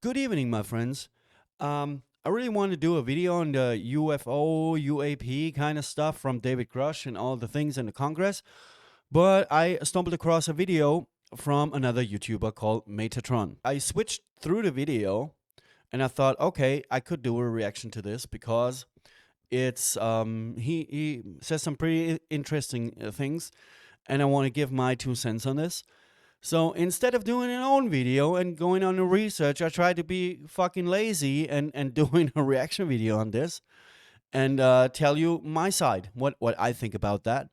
Good evening, my friends. I really want to do a video on the UFO, UAP kind of stuff from David Grush and all the things in the Congress, but I stumbled across a video from another YouTuber called Metatron. I switched through the video and I thought, okay, I could do a reaction to this because it's he says some pretty interesting things, and I want to give my 2 cents on this. So instead of doing an own video and going on the research, I tried to be fucking lazy and doing a reaction video on this and tell you my side, what I think about that.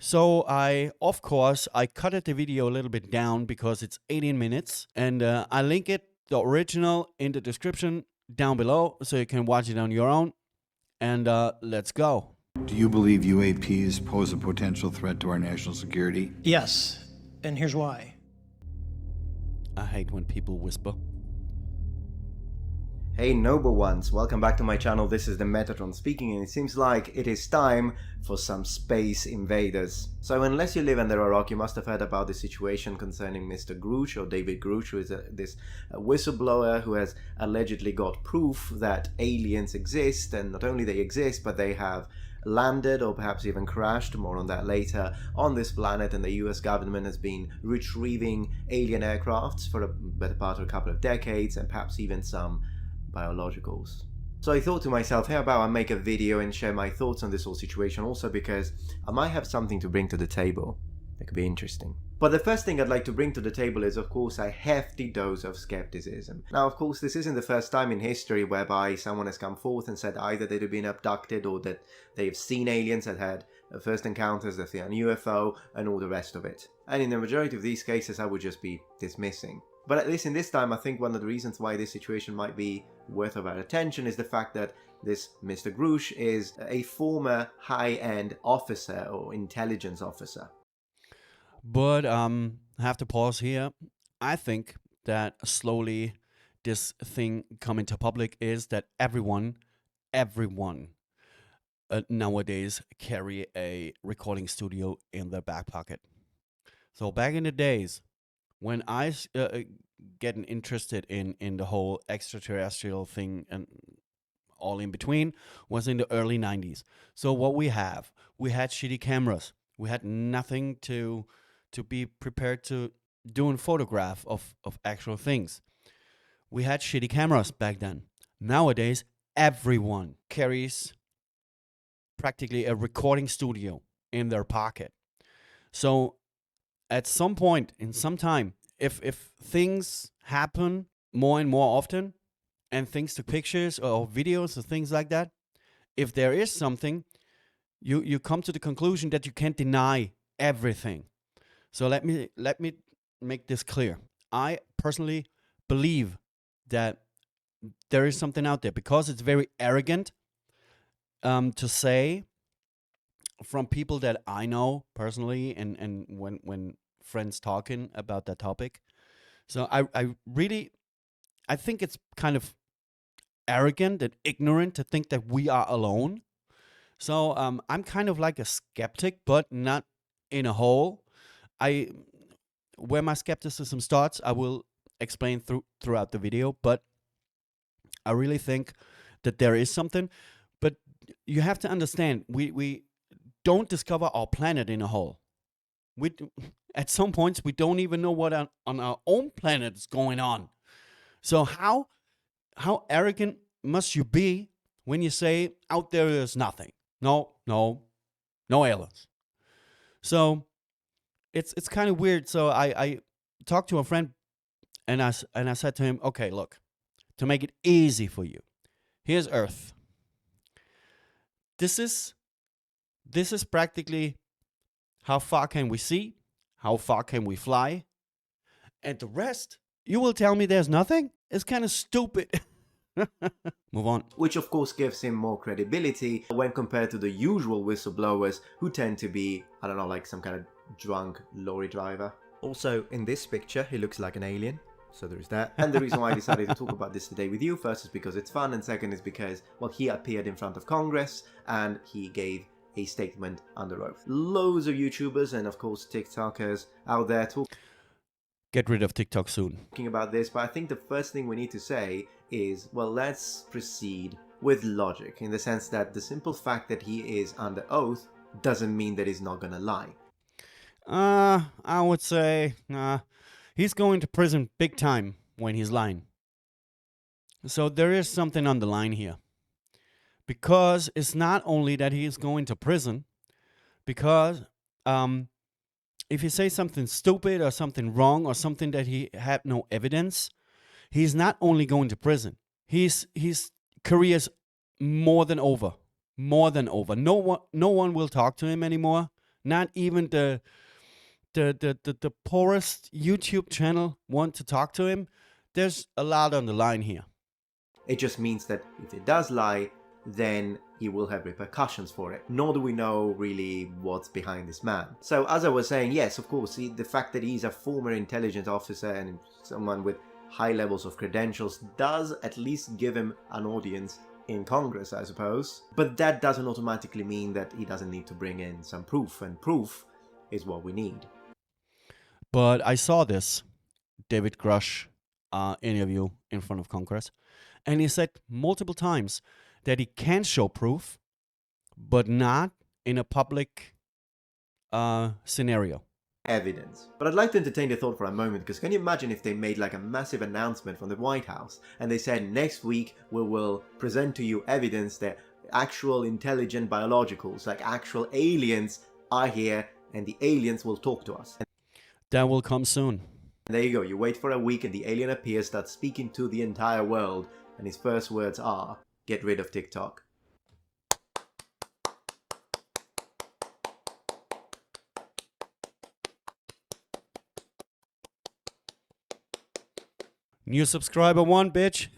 So of course, I cut the video a little bit down because it's 18 minutes, and I link it, the original, in the description down below, so you can watch it on your own. And let's go. Do you believe UAPs pose a potential threat to our national security? Yes, and here's why. I hate when people whisper. Hey noble ones, welcome back to my channel. This is the Metatron speaking, and it seems like it is time for some space invaders. So unless you live under a rock, you must have heard about the situation concerning Mr. Grush, or David Grush, who is this whistleblower who has allegedly got proof that aliens exist, and not only they exist, but they have landed or perhaps even crashed, more on that later, on this planet, and the US government has been retrieving alien aircrafts for a better part of a couple of decades, and perhaps even some biologicals. So I thought to myself, how about I make a video and share my thoughts on this whole situation, also because I might have something to bring to the table that could be interesting. But the first thing I'd like to bring to the table is, of course, a hefty dose of skepticism. Now, of course, this isn't the first time in history whereby someone has come forth and said either they'd have been abducted or that they've seen aliens, that had first encounters, that they are a UFO, and all the rest of it. And in the majority of these cases, I would just be dismissing. But at least in this time, I think one of the reasons why this situation might be worth of our attention is the fact that this Mr. Grush is a former high-end officer or intelligence officer. But I have to pause here. I think that slowly this thing coming to public is that everyone nowadays carry a recording studio in their back pocket. So back in the days, when I getting interested in the whole extraterrestrial thing and all in between, was in the early 90s. So what we had shitty cameras. We had nothing to be prepared to do a photograph of actual things. We had shitty cameras back then. Nowadays, everyone carries practically a recording studio in their pocket. So at some point in some time, if things happen more and more often, and things to pictures or videos or things like that, if there is something, you come to the conclusion that you can't deny everything. So let me make this clear. I personally believe that there is something out there, because it's very arrogant to say from people that I know personally, and when friends talking about that topic. So I think it's kind of arrogant and ignorant to think that we are alone. So I'm kind of like a skeptic, but not in a whole. Where my skepticism starts, I will explain throughout the video, but I really think that there is something. But you have to understand, we don't discover our planet in a whole. At some points, we don't even know what on our own planet is going on. So how arrogant must you be when you say out there is nothing? No aliens. So it's kind of weird. So I talked to a friend, and I said to him, okay, look, to make it easy for you, here's Earth. This is practically how far can we see, how far can we fly, and the rest, you will tell me there's nothing? It's kind of stupid. Move on. Which of course gives him more credibility when compared to the usual whistleblowers who tend to be, I don't know, like some kind of drunk lorry driver. Also, in this picture, he looks like an alien. So there's that. And the reason why I decided to talk about this today with you, first is because it's fun, and second is because, well, he appeared in front of Congress and he gave a statement under oath. Loads of YouTubers and of course TikTokers out there talk. Get rid of TikTok soon. Talking about this, but I think the first thing we need to say is, well, let's proceed with logic, in the sense that the simple fact that he is under oath doesn't mean that he's not gonna lie. I would say, he's going to prison big time when he's lying. So there is something on the line here. Because it's not only that he is going to prison, because if he says something stupid or something wrong or something that he had no evidence, he's not only going to prison. His career's more than over. More than over. No one will talk to him anymore. Not even the poorest YouTube channel want to talk to him. There's a lot on the line here. It just means that if he does lie, then he will have repercussions for it. Nor do we know really what's behind this man. So as I was saying, yes, of course, the fact that he's a former intelligence officer and someone with high levels of credentials does at least give him an audience in Congress, I suppose. But that doesn't automatically mean that he doesn't need to bring in some proof, and proof is what we need. But I saw this David Grush interview in front of Congress, and he said multiple times that he can show proof, but not in a public scenario. Evidence. But I'd like to entertain the thought for a moment, because can you imagine if they made like a massive announcement from the White House and they said, next week we will present to you evidence that actual intelligent biologicals, like actual aliens, are here and the aliens will talk to us. That will come soon. And there you go, you wait for a week and the alien appears, starts speaking to the entire world, and his first words are, get rid of TikTok. New subscriber one, bitch.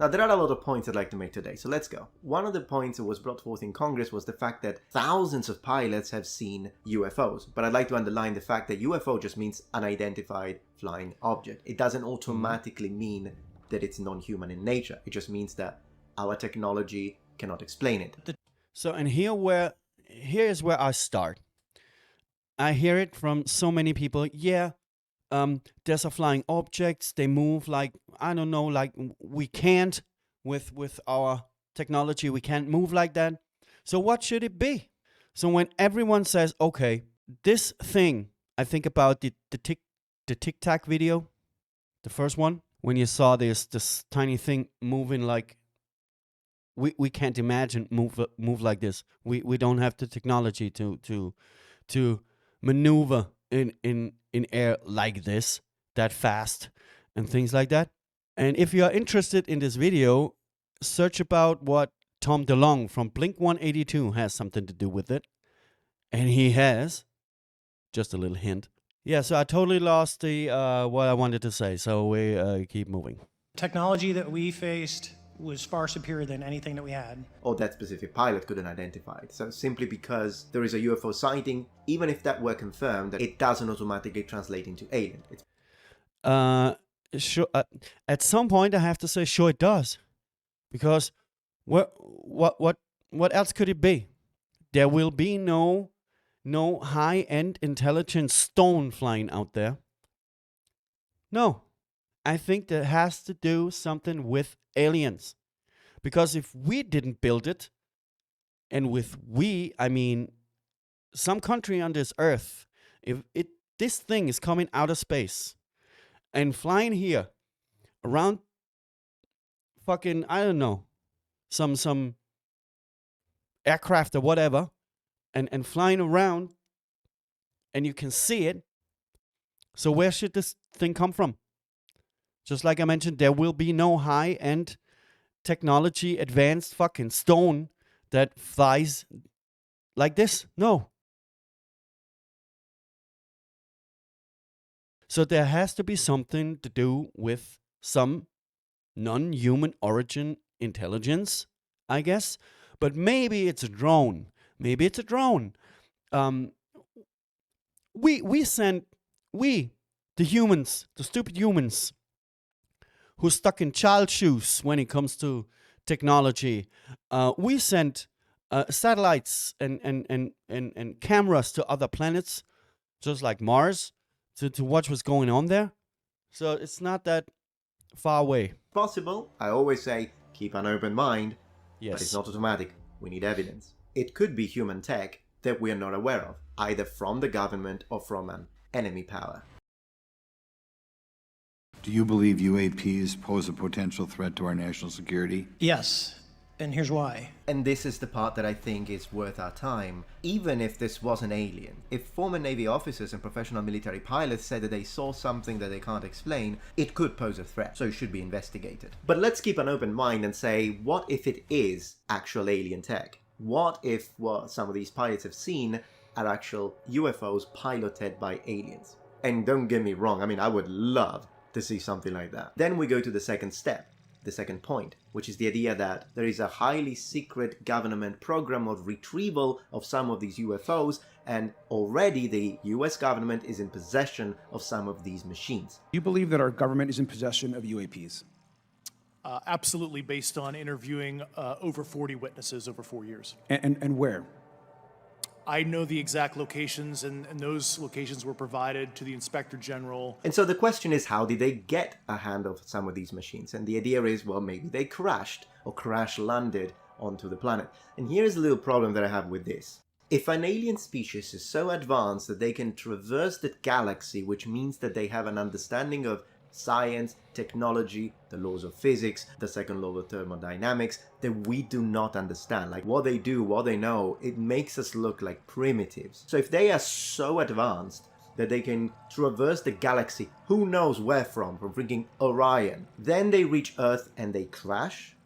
Now, there are a lot of points I'd like to make today, so let's go. One of the points that was brought forth in Congress was the fact that thousands of pilots have seen UFOs. But I'd like to underline the fact that UFO just means unidentified flying object. It doesn't automatically mean that it's non-human in nature. It just means that our technology cannot explain it. So, and here is where I start. I hear it from so many people. Yeah, there's a flying objects. They move like, I don't know, like we can't with our technology. We can't move like that. So what should it be? So when everyone says, okay, this thing, I think about the Tic Tac video, the first one, when you saw this tiny thing moving like, we can't imagine move like this. We don't have the technology to maneuver in air like this, that fast, and things like that. And if you are interested in this video, search about what Tom DeLonge from Blink-182 has something to do with it. And he has. Just a little hint. Yeah, so I totally lost the what I wanted to say, so we keep moving. Technology that we faced was far superior than anything that we had. Or that specific pilot couldn't identify it. So simply because there is a UFO sighting, even if that were confirmed, it doesn't automatically translate into alien. Sure. At some point, I have to say, sure, it does, because what else could it be? There will be no high-end intelligent stone flying out there. No, I think that has to do something with aliens, because if we didn't build it, and with we, I mean some country on this earth, if this thing is coming out of space and flying here around fucking, I don't know, some aircraft or whatever, and flying around, and you can see it, so where should this thing come from? Just like I mentioned, there will be no high-end technology, advanced fucking stone that flies like this. No. So there has to be something to do with some non-human origin intelligence, I guess. But maybe it's a drone. Maybe it's a drone. We, the humans, the stupid humans, who's stuck in child shoes when it comes to technology. We sent satellites and cameras to other planets, just like Mars, to watch what's going on there. So it's not that far away. Possible. I always say keep an open mind, but it's Yes. not automatic. We need evidence. It could be human tech that we are not aware of, either from the government or from an enemy power. Do you believe UAPs pose a potential threat to our national security? Yes, and here's why. And this is the part that I think is worth our time. Even if this was an alien, if former Navy officers and professional military pilots said that they saw something that they can't explain, it could pose a threat, so it should be investigated. But let's keep an open mind and say, what if it is actual alien tech? What if what some of these pilots have seen are actual UFOs piloted by aliens? And don't get me wrong, I mean, I would love to see something like that. Then we go to the second step, the second point, which is the idea that there is a highly secret government program of retrieval of some of these UFOs, and already the US government is in possession of some of these machines. You believe that our government is in possession of UAPs? Absolutely, based on interviewing over 40 witnesses over 4 years. And where? I know the exact locations, and those locations were provided to the Inspector General. And so the question is, how did they get a hand of some of these machines? And the idea is, well, maybe they crashed or crash landed onto the planet. And here's a little problem that I have with this. If an alien species is so advanced that they can traverse the galaxy, which means that they have an understanding of science, technology, the laws of physics, the second law of thermodynamics, that we do not understand. Like what they do, what they know, it makes us look like primitives. So if they are so advanced that they can traverse the galaxy, who knows where from freaking Orion, then they reach Earth and they crash?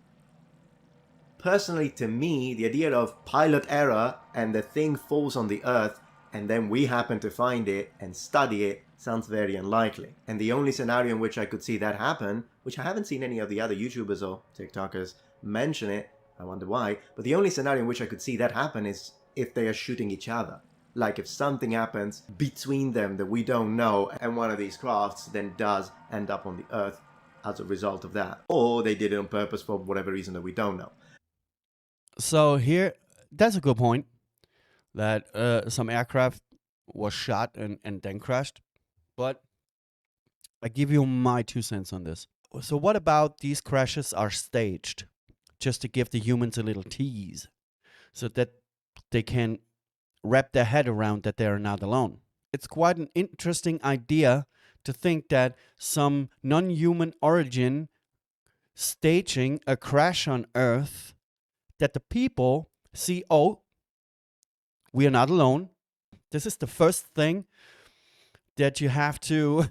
Personally, to me, the idea of pilot error and the thing falls on the Earth and then we happen to find it and study it sounds very unlikely. And the only scenario in which I could see that happen, which I haven't seen any of the other YouTubers or TikTokers mention it, I wonder why, but the only scenario in which I could see that happen is if they are shooting each other. Like if something happens between them that we don't know and one of these crafts then does end up on the Earth as a result of that. Or they did it on purpose for whatever reason that we don't know. So here, that's a good point, that some aircraft was shot and then crashed. But I give you my 2 cents on this. So what about these crashes are staged just to give the humans a little tease so that they can wrap their head around that they are not alone? It's quite an interesting idea to think that some non-human origin staging a crash on Earth, that the people see, oh, we are not alone. This is the first thing that you have to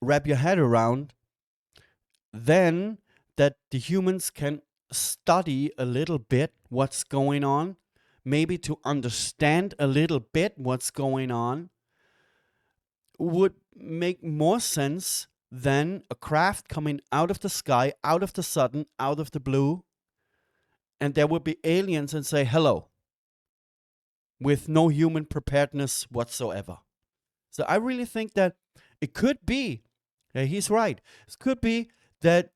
wrap your head around. Then that the humans can study a little bit what's going on, maybe to understand a little bit what's going on, would make more sense than a craft coming out of the sky, out of the sudden, out of the blue, and there would be aliens and say hello with no human preparedness whatsoever. So I really think that it could be, he's right, it could be that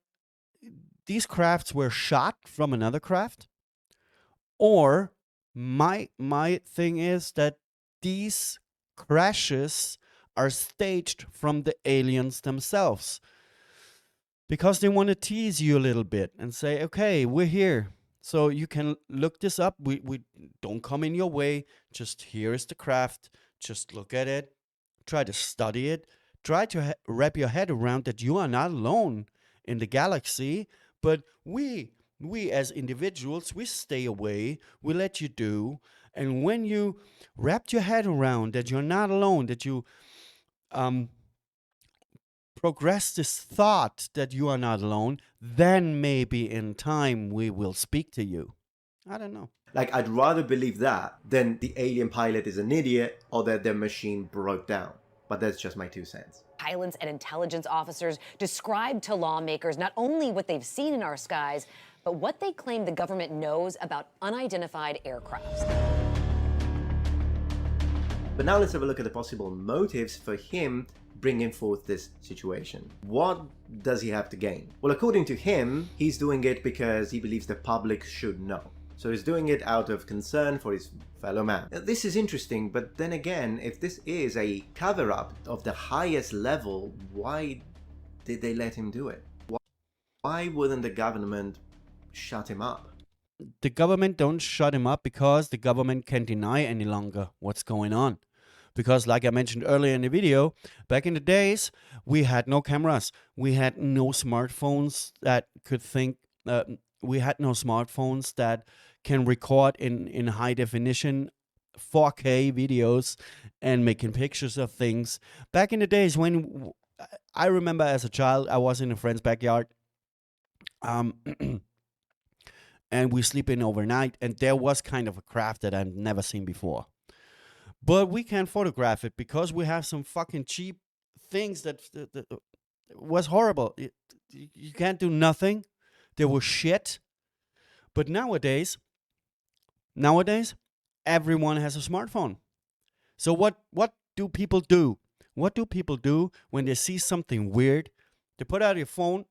these crafts were shot from another craft, or my thing is that these crashes are staged from the aliens themselves because they want to tease you a little bit and say, okay, we're here. So you can look this up. We don't come in your way. Just here is the craft. Just look at it. Try to study it. Try to wrap your head around that you are not alone in the galaxy. But we as individuals, we stay away. We let you do. And when you wrap your head around that you're not alone, that you progress this thought that you are not alone, then maybe in time we will speak to you. I don't know. Like, I'd rather believe that than the alien pilot is an idiot or that their machine broke down. But that's just my 2 cents. Pilots and intelligence officers described to lawmakers not only what they've seen in our skies, but what they claim the government knows about unidentified aircrafts. But now let's have a look at the possible motives for him bringing forth this situation. What does he have to gain? Well, according to him, he's doing it because he believes the public should know. So he's doing it out of concern for his fellow man. This is interesting, but then again, if this is a cover-up of the highest level, why did they let him do it? Why wouldn't the government shut him up? The government don't shut him up because the government can't deny any longer what's going on. Because like I mentioned earlier in the video, back in the days, we had no cameras. We had no smartphones that could think, we had no smartphones that can record in high definition 4K videos and making pictures of things. Back in the days when I remember as a child, I was in a friend's backyard. And we sleep in overnight, and there was kind of a craft that I've never seen before. But we can't photograph it because we have some fucking cheap things that was horrible. You can't do nothing. There was shit. But nowadays, everyone has a smartphone. So what do people do? What do people do when they see something weird? They put out their phone,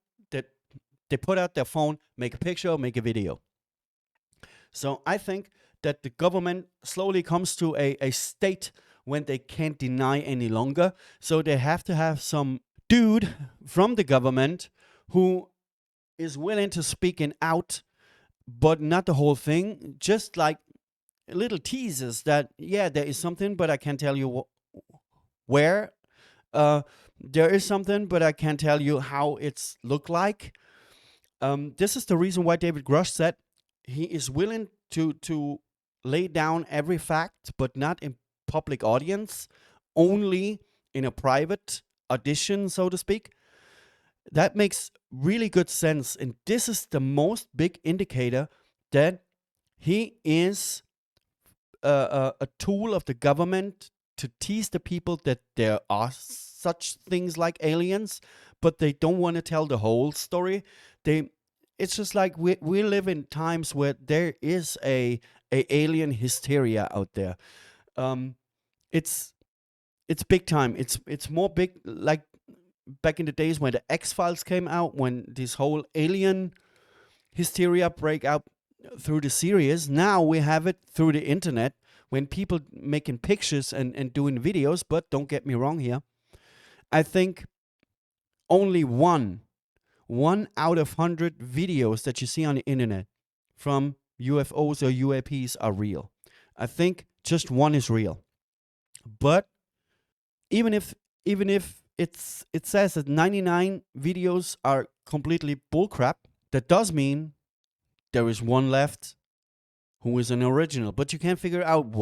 make a picture, make a video. So I think that the government slowly comes to a state when they can't deny any longer. So they have to have some dude from the government who is willing to speaking out, but not the whole thing. Just like little teasers that, yeah, there is something, but I can't tell you where. There is something, but I can't tell you how it's look like. This is the reason why David Grush said he is willing to lay down every fact, but not in public audience, only in a private audition, so to speak. That makes really good sense. And this is the most big indicator that he is a tool of the government to tease the people that there are such things like aliens, but they don't want to tell the whole story. It's just like we live in times where there is a alien hysteria out there. It's big time. It's more big like back in the days when the X-Files came out, when this whole alien hysteria break out through the series. Now we have it through the internet when people making pictures and doing videos. But don't get me wrong here. I think only one out of 100 videos that you see on the internet from UFOs or UAPs are real. I think just one is real. But even if it says that 99 videos are completely bullcrap, that does mean there is one left who is an original. But you can't figure out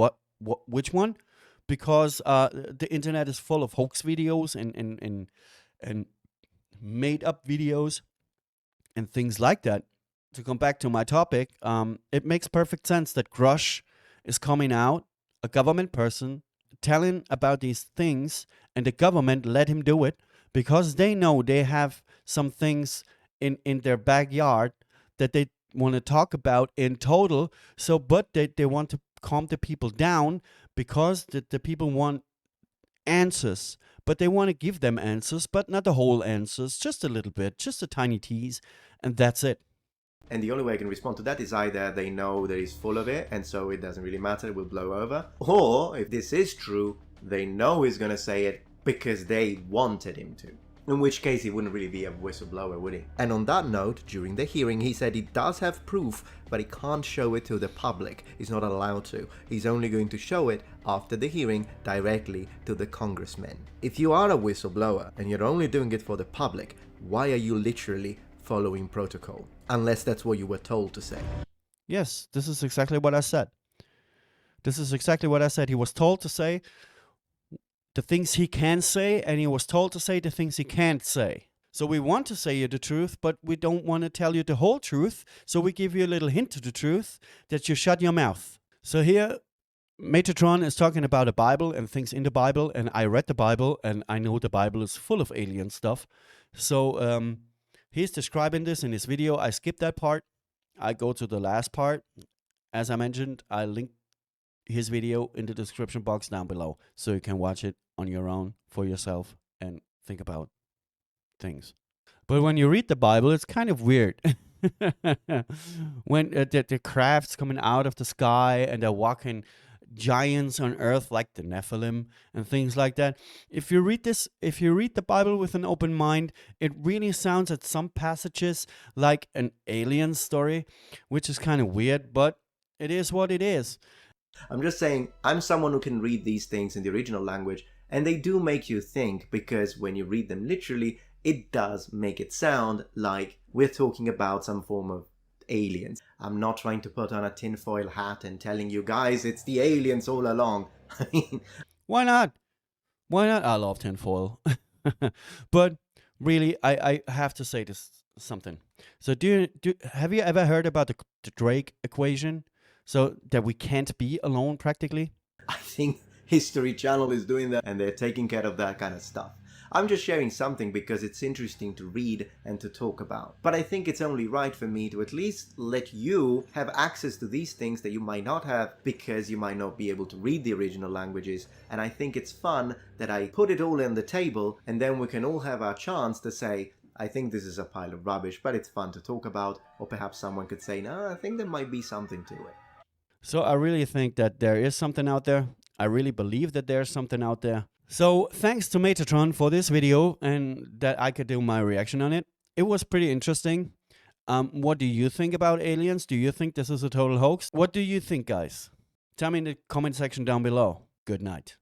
which one, because the internet is full of hoax videos and made up videos and things like that. To come back to my topic, it makes perfect sense that Grush is coming out, a government person, telling about these things, and the government let him do it because they know they have some things in their backyard that they want to talk about in total. So, but they want to calm the people down because the people want answers, but they want to give them answers, but not the whole answers, just a little bit, just a tiny tease, and that's it. And the only way I can respond to that is either they know that he's full of it, and so it doesn't really matter, it will blow over. Or, if this is true, they know he's gonna say it because they wanted him to. In which case he wouldn't really be a whistleblower, would he? And on that note, during the hearing, he said he does have proof, but he can't show it to the public. He's not allowed to. He's only going to show it after the hearing directly to the congressmen. If you are a whistleblower and you're only doing it for the public, why are you literally following protocol? Unless that's what you were told to say. Yes, this is exactly what I said. He was told to say the things he can say, and he was told to say the things he can't say. So we want to say you the truth, but we don't want to tell you the whole truth. So we give you a little hint to the truth that you shut your mouth. So here, Metatron is talking about the Bible and things in the Bible, and I read the Bible, and I know the Bible is full of alien stuff. So he's describing this in his video. I skipped that part. I go to the last part. As I mentioned, I link his video in the description box down below, so you can watch it on your own for yourself and think about things. But when you read the Bible, it's kind of weird. when the crafts coming out of the sky and they're walking giants on earth like the Nephilim and things like that. If you read the Bible with an open mind, it really sounds at some passages like an alien story, which is kind of weird, but it is what it is. I'm just saying, I'm someone who can read these things in the original language, and they do make you think, because when you read them literally, it does make it sound like we're talking about some form of aliens. I'm not trying to put on a tinfoil hat and telling you guys it's the aliens all along. I mean, Why not? Why not? I love tinfoil. But really, I have to say this something. So have you ever heard about the Drake equation? So that we can't be alone practically? I think History Channel is doing that and they're taking care of that kind of stuff. I'm just sharing something because it's interesting to read and to talk about. But I think it's only right for me to at least let you have access to these things that you might not have because you might not be able to read the original languages. And I think it's fun that I put it all on the table and then we can all have our chance to say, I think this is a pile of rubbish, but it's fun to talk about. Or perhaps someone could say, no, I think there might be something to it. So I really think that there is something out there. I really believe that there's something out there. So thanks to Metatron for this video and that I could do my reaction on it. It was pretty interesting. What do you think about aliens? Do you think this is a total hoax? What do you think, guys? Tell me in the comment section down below. Good night.